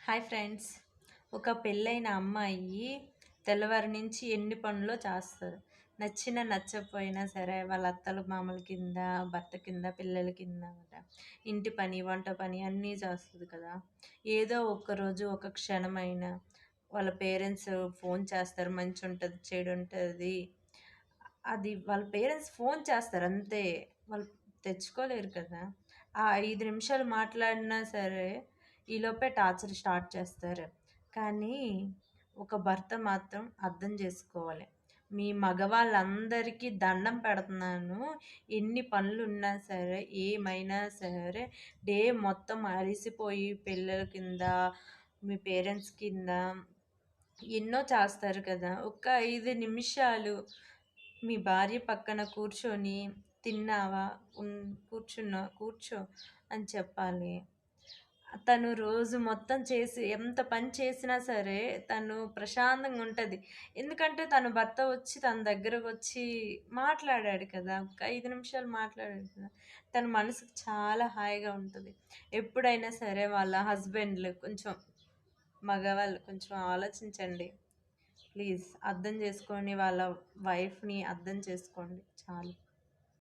Hi friends. ఒక పెళ్ళైన అమ్మాయి తెల్లవారి నుంచి ఎన్ని పనులో చేస్తది. నచ్చినా, నచ్చకపోయినా సరే వాళ్ళ అత్తల మామల కింద, భర్త కింద, పిల్లల కింద ఇంటి పని, వంట పని అన్నీ చేస్తది కదా! ఏదో ఒక్కరోజు ఒక క్షణమైనా వాళ్ళ పేరెంట్స్ ఫోన్ చేస్తారు. మంచుంటది, చెడుంటది. అది వాళ్ళ పేరెంట్స్ ఫోన్ చేస్తారు అంతే. వాళ్ళు తెచ్చుకోలేరు కదా! ఆ 5 నిమిషాలు మాట్లాడినా సరే, ఈలోపే టార్చర్ స్టార్ట్ చేస్తారు. కానీ ఒక భర్త మాత్రం అర్థం జేసుకోవాలి. మీ మగవాళ్ళందరికీ దండం పెడుతున్నాను. ఎన్ని పనులున్నా సరే, ఏమైనా సరే, డే మొత్తం అలిసిపోయి పిల్లల కింద, మీ పేరెంట్స్ కింద ఎన్నో చేస్తారు కదా! ఒక్క 5 నిమిషాలు మీ భార్య పక్కన కూర్చొని, "తిన్నావా? కూర్చో" అని చెప్పాలి. తను రోజు మొత్తం చేసి ఎంత పని చేసినా సరే, తను ప్రశాంతంగా ఉంటది. ఎందుకంటే తన భర్త వచ్చి తన దగ్గరకొచ్చి మాట్లాడాడు కదా! ఒక 5 నిమిషాలు మాట్లాడాడు కదా! తన మనసుకు చాలా హాయిగా ఉంటది. ఎప్పుడైనా సరే వాళ్ళ హస్బెండ్‌లు కొంచెం మగవాళ్ళు కొంచెం ఆలోచించండి. ప్లీజ్ అర్థం చేసుకొని వాళ్ళ వైఫ్‌ని అర్థం చేసుకోండి చాలు.